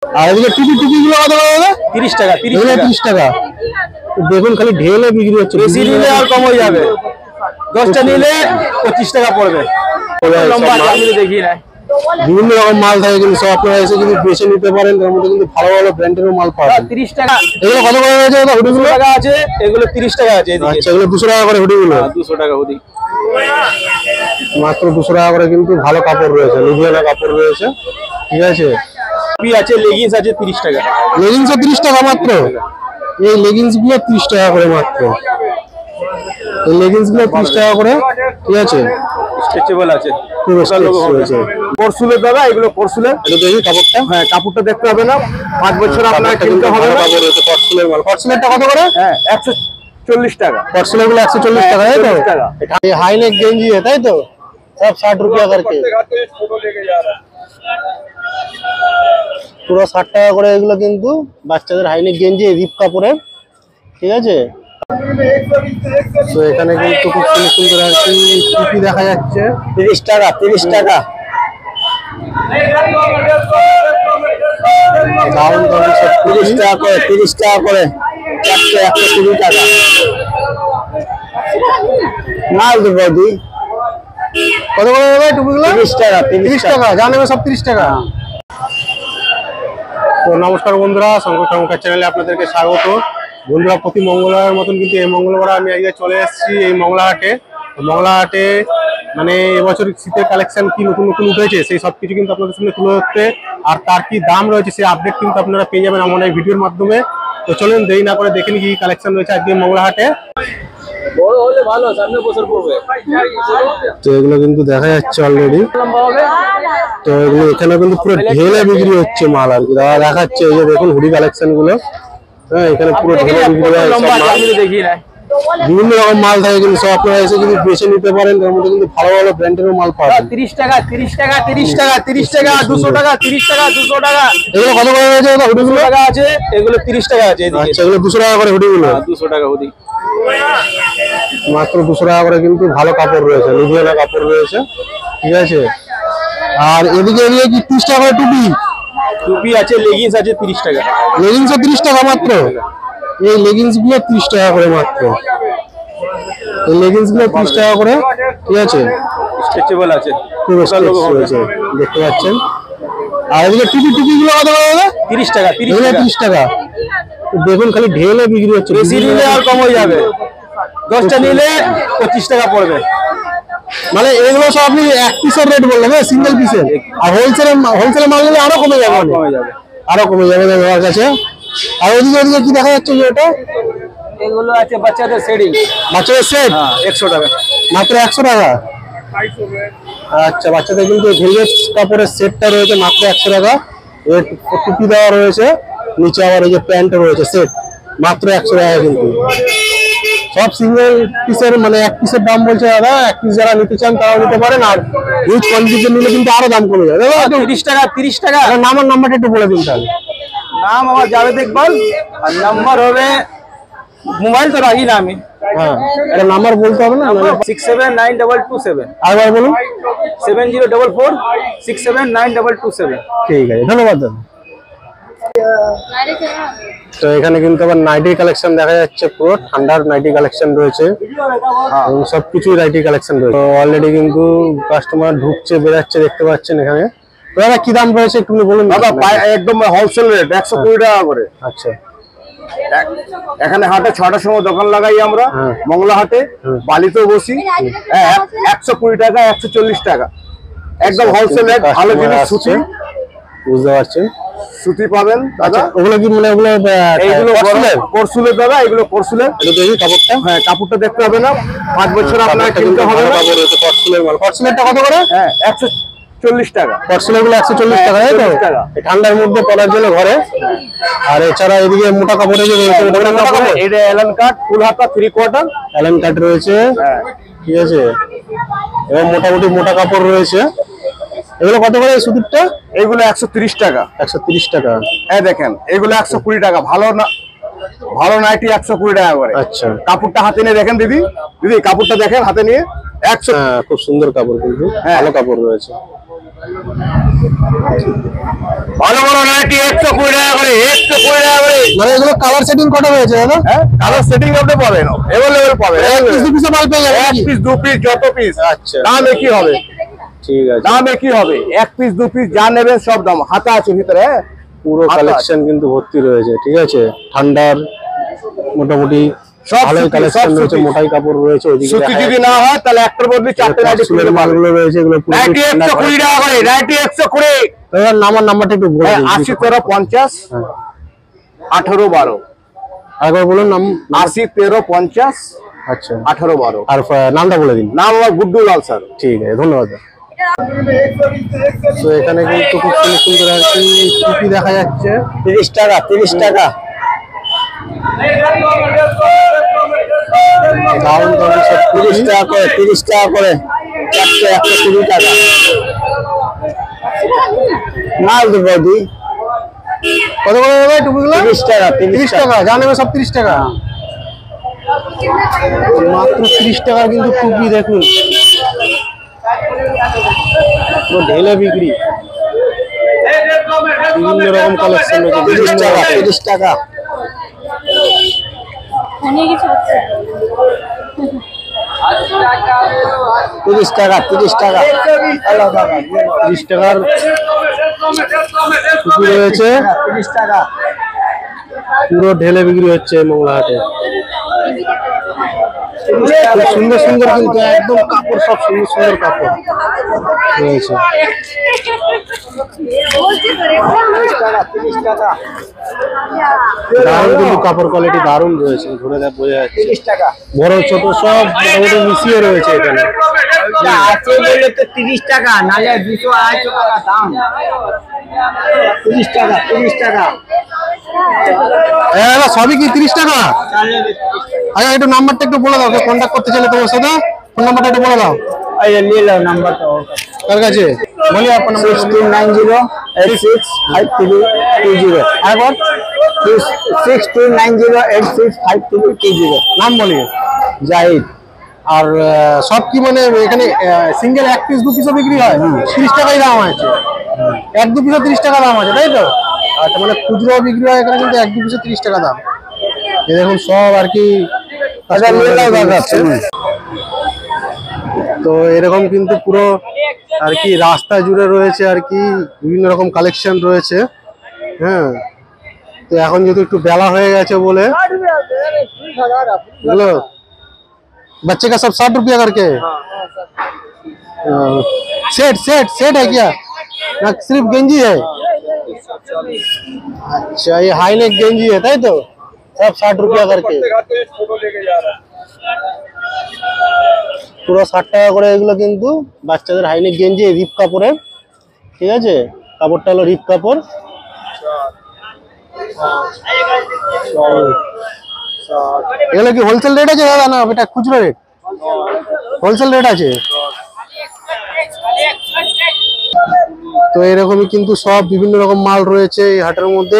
আর এদিকে টুপি টুপিগুলো কত করে দাদা? 30 টাকা। 30 টাকা। দেখুন খালি ঢেলে বিক্রি হচ্ছে, বেশি নিলে আর কম হয়ে যাবে। 10টা নিলে 25 টাকা পড়বে। লম্বা চামড়ি দেখিয়ে না, বিভিন্ন রকম মাল থাকে, কিন্তু সব আপনারা এসে যদি বেছে নিতে পারেন তার মধ্যে কিন্তু ভালো ভালো ব্র্যান্ডের মাল পাবেন। 30 টাকা। এগুলো কত করে আছে দাদা? হুডিগুলো 200 টাকা আছে, এগুলো 30 টাকা আছে। আচ্ছা, এগুলো 200 টাকা করে হুডিগুলো? 200 টাকা হুডি, মাত্র 200 টাকা করে। কিন্তু ভালো কাপড় রয়েছে, লুধিয়ানা কাপড় রয়েছে, ঠিক আছে। টুপি আছে, লেগিংস আছে 30 টাকা। লেগিংস 30 টাকা মাত্র? এই লেগিংস গুলো 30 টাকা করে মাত্র। এই লেগিংস গুলো 30 টাকা করে, ঠিক আছে। স্ট্রেচেবল আছে, খুব স্ট্রেচ রয়েছে। পরশুলের দাদা, এগুলো পরশুলের। এটা দেখি কাপড়টা। হ্যাঁ, কাপড়টা দেখতে হবে না, 5 বছর আপনার কিনতে হবে না। কাপড় রয়েছে পরশুলের মাল। পরশুলেরটা কত করে? হ্যাঁ, 140 টাকা। পরশুলের গুলো 140 টাকা, তাই তো? ये हाई नेक गेंजी है, তাই তো? सब 60 रुपया करके, পুরো 60 টাকা করে। এগুলো কিন্তু বাচ্চাদের হাইনেক গেঞ্জি, রিপ কাপড়ের, ঠিক আছে। তো এখানে কিন্তু খুব সুন্দর সুন্দর আর কি টুপি দেখা যাচ্ছে। 30 টাকা। 30 টাকা। দারুন দারুন সব 30 টাকা করে। 30 টাকা করে। 120 টাকা। মাল দেবো দি। কত করে দেবে টুপিগুলো? 30 টাকা। 30 টাকা। জানেন সব 30 টাকা। তো নমস্কার বন্ধুরা, শঙ্কর চ্যানেলে আপনাদেরকে স্বাগত। বন্ধুরা, প্রতি মঙ্গলবারের মতন কিন্তু এই মঙ্গলবার আমি আজকে চলে এসেছি এই মংলা হাটে। মংলা হাটে মানে এবছর শীতের কালেকশন কি নতুন নতুন উঠেছে সেই সব কিছু কিন্তু আপনাদের সামনে তুলে ধরতে, আর তার কি দাম রয়েছে সেই আপডেট কিন্তু আপনারা পেয়ে যাবেন আমার এই ভিডিওর মাধ্যমে। তো চলুন দেরি না করে দেখে নিই কি কালেকশন রয়েছে আজকে মংলা হাটে। বড় হলে ভালো, সামনে বছর পড়বে। তো এগুলো কিন্তু দেখা যাচ্ছে অলরেডি। তো এগুলো এখানে কিন্তু পুরো ঢেলে বিক্রি হচ্ছে মাল আর কি। দাদা দেখাচ্ছে, এই যে দেখুন হুডি কালেকশন গুলো। হ্যাঁ, এখানে পুরো ঢেলে বিক্রি হয় সব মাল। দেখিয়ে না, বিভিন্ন রকম মাল থাকে, কিন্তু সব আপনারা এসে যদি বেছে নিতে পারেন তার মধ্যে কিন্তু ভালো ভালো ব্র্যান্ডের মাল পাবেন। 30 টাকা। 30 টাকা। 30 টাকা। 30 টাকা। 200 টাকা। 30 টাকা। 200 টাকা। এগুলো কত করে আছে দাদা হুডিগুলো? 200 টাকা আছে, এগুলো 30 টাকা আছে। আচ্ছা, এগুলো 200 টাকা করে হুডিগুলো? 200 টাকা হুডি, মাত্র 200 টাকা করে। কিন্তু ভালো কাপড় রয়েছে, লুধিয়ানা কাপড় রয়েছে, ঠিক আছে। আর এদিকে এদিকে কি 30 টাকা করে টুপি? টুপি আছে, লেগিংস আছে 30 টাকা। লেগিংস 30 টাকা মাত্র? এই লেগিংস গুলো 30 টাকা করে মাত্র। এই লেগিংস গুলো 30 টাকা করে, ঠিক আছে। স্ট্রেচেবল আছে, খুব স্ট্রেচ রয়েছে, দেখতে পাচ্ছেন। আর এদিকে টুপি টুপিগুলো কত করে দাদা? 30 টাকা। 30 টাকা। 30 টাকা। দেখুন খালি ঢেলে বিক্রি হচ্ছে, বেশি নিলে আর কম হয়ে যাবে। 10টা নিলে 25 টাকা পড়বে। মানে এগুলো সব আপনি এক পিসের রেট বললেন, হ্যাঁ, সিঙ্গেল পিসের। আর হোলসেলে মাল নিলে আরো কমে যাবে, আরো কমে যাবে আমার কাছে। আর ওদিকে ওদিকে কি দেখা যাচ্ছে? এটা এগুলো আছে বাচ্চাদের সেটিং, বাচ্চাদের সেট। 100 টাকা মাত্র 100 টাকা। আচ্ছা, বাচ্চাদের কিন্তু ভেলভেট কাপড়ের সেটটা রয়েছে মাত্র 100 টাকা। এর টুপি দেওয়া রয়েছে, নিচে আবার এই যে প্যান্ট রয়েছে সেট, মাত্র 100 টাকা। কিন্তু সব সিঙ্গেল পিসের, মানে এক পিসের দাম বলছে দাদা। এক পিস যারা নিতে চান তারাও নিতে পারেন, আর হিউজ কোয়ান্টিটি নিলে কিন্তু আরো দাম কমে যাবে। 30 টাকা। 30 টাকা। নাম্বারটা একটু বলে দিন তাহলে। নাম আমার জাভেদ ইকবাল, আর নাম্বার হবে, মোবাইল তো রাখি না আমি। হ্যাঁ, এটা নাম্বার বলতে হবে না? 679227। আরেকবার বলুন। 7044679227। ঠিক আছে, ধন্যবাদ দাদা। তো এখানে কিন্তু আবার নাইটি কালেকশন দেখা যাচ্ছে, পুরো ঠান্ডার নাইটি কালেকশন রয়েছে, সবকিছুই নাইটি কালেকশন রয়েছে। তো অলরেডি কিন্তু কাস্টমার ঢুকছে বেরাচ্ছে, দেখতে পাচ্ছেন এখানে। দাদা কি দাম রয়েছে একটু বলুন। দাদা একদম হোলসেল রেট 120 টাকা করে। আচ্ছা, এখানে হাটে 6টার সময় দোকান লাগাই আমরা, মংলা হাটে, বালিতেও বসি। 120 টাকা, 140 টাকা, একদম হোলসেল রেট। ভালো জিনিস, সুতি, বুঝতে পারছেন, সুতি পাবেন দাদা। ওগুলো কি মানে এইগুলো পরশুলের দাদা, এগুলো পরশুলের। এটা দেখি কাপড়টা। হ্যাঁ, কাপড়টা দেখতে হবে না, 5 বছর আপনার কিনতে হবে না। পরশুলের মাল। পরশুলেরটা কত করে? হ্যাঁ, 140 টাকা। পরশুলের গুলো 140 টাকা, তাই তো? ঠান্ডার মধ্যে পরার জন্য ঘরে। আর এছাড়া এদিকে মোটা কাপড়ে যে রয়েছে, এটা অ্যালান কাট, ফুল হাতা, 3/4 অ্যালান কাট রয়েছে, ঠিক আছে। এবং মোটামুটি মোটা কাপড় রয়েছে। এগুলো কত করে সুতিরটা? এগুলো 130 টাকা। 130 টাকা। এই দেখেন, এগুলো 120 টাকা। ভালো না, ভালো নাইটি 120 টাকা করে। আচ্ছা, কাপড়টা হাতে নিয়ে দেখেন দিদি, কাপড়টা দেখেন হাতে নিয়ে। 100। খুব সুন্দর কাপড়, কিন্তু ভালো কাপড় রয়েছে। ভালো ভালো নাইটি 120 মানে এগুলো কালার সেটিং কটা হয়েছে দাদা? হ্যাঁ, কালার সেটিং আপনি পাবেন, अवेलेबल পাবেন, এক পিস দু পিসে মাল পেয়ে যাবে এক নাকি? পিস দু পিস যত পিস, আচ্ছা দাম একই হবে, ঠিক আছে। দাম একই হবে, এক পিস দু পিস যা নেবেন সব দাম হাতা আছে ভিতরে। হ্যাঁ, পুরো আচ্ছা, কালেকশন কিন্তু ভর্তি রয়েছে, ঠিক আছে। ঠান্ডার মোটামুটি সব ভালোই সুতি, কালেকশন সব রয়েছে, সুতি। মোটাই কাপড় রয়েছে। ওইদিকে সুতি যদি না হয় তাহলে একটার বদলে চারটে নাইটি ফুলের খুলে মালগুলো রয়েছে, এগুলো পুরো নাইটি 120 টাকা করে, নাইটি 120। দাদা নাম্বারটা একটু বলে দিন। 80 13 50 18 12, একবার বলুন নাম। 80 13 50 আচ্ছা 18 12। আর নামটা বলে দিন। নাম আমার গুড্ডু লাল স্যার। ঠিক আছে, ধন্যবাদ। তো এখানে কিন্তু খুব সুন্দর সুন্দর আর কি টুপি দেখা যাচ্ছে। 30 টাকা 30 টাকা। দারুণ দারুণ সব 30 টাকা করে, 30 টাকা করে চারটে 120 টাকা। মাল দেবো দি কত করে দেবে টুপিগুলো? 30 টাকা 30 টাকা, যা নেবে সব 30 টাকা। মাত্র 30 টাকার কিন্তু টুপি দেখুন, পুরো ঢেলে বিক্রি। বিভিন্ন রকম কালেকশন রয়েছে। 30 টাকা 30 টাকা। অনেক কিছু হচ্ছে 30 টাকা 30 টাকা। 30 টাকার টুপি রয়েছে, 30 টাকা। পুরো ঢেলে বিক্রি হচ্ছে মংলাহাটে। খুব সুন্দর সুন্দর কিন্তু একদম কাপড়, সব সুন্দর সুন্দর কাপড় রয়েছে। 30 টাকা 30 টাকা। দারুণ কিন্তু কাপড় কোয়ালিটি দারুণ রয়েছে, ধরে দেখ বোঝা যাচ্ছে। 30 টাকা। বড় ছোট সব মোটামুটি মিশিয়ে রয়েছে এখানে। আছে বলে তো 30 টাকা, নালে 200 250 টাকা দাম। 30 টাকা 30 টাকা। দাদা সবই কি 30 টাকা? আচ্ছা একটু নাম্বারটা একটু বলে দাও, কন্ট্যাক্ট করতে চাইলে তোমার সাথে ফোন নাম্বারটা একটু বলে দাও। এই নিয়ে নাও নাম্বারটা। কার কাছে বলি আপনার নাম্বার? 6290865320। একবার 6290865320। নাম বলি। জাহিদ। আর সব কি মানে এখানে সিঙ্গেল এক পিস দু পিসও বিক্রি হয়? 30 টাকাই দাম আছে, এক দু পিসও 30 টাকা দাম আছে, তাই তো? আচ্ছা, মানে খুচরো বিক্রি হয় এখানে, কিন্তু এক দু পিসে 30 টাকা দাম। এই দেখুন সব আর কি। তো এরকম কিন্তু পুরো আর কি রাস্তা জুড়ে রয়েছে আর কি বিভিন্ন রকম কালেকশন রয়েছে। হ্যাঁ, তো এখন যেহেতু একটু বেলা হয়ে গেছে বলে বুঝলো, बच्चे का सब 60 रुपया करके। सेट सेट सेट है क्या, ना सिर्फ गंजी है? अच्छा, ये हाई नेक गंजी है, ताई तो सब 60 रुपया करके। পুরো 60 টাকা করে এগুলো কিন্তু বাচ্চাদের হাই নেক গেঞ্জি, রিপ কাপড়ের, ঠিক আছে। কাপড়টা হলো রিপ কাপড়। এগুলো কি হোলসেল রেট আছে দাদা, না এটা খুচরো রেট? হোলসেল রেট আছে। তো এরকমই কিন্তু সব বিভিন্ন রকম মাল রয়েছে এই হাটের মধ্যে।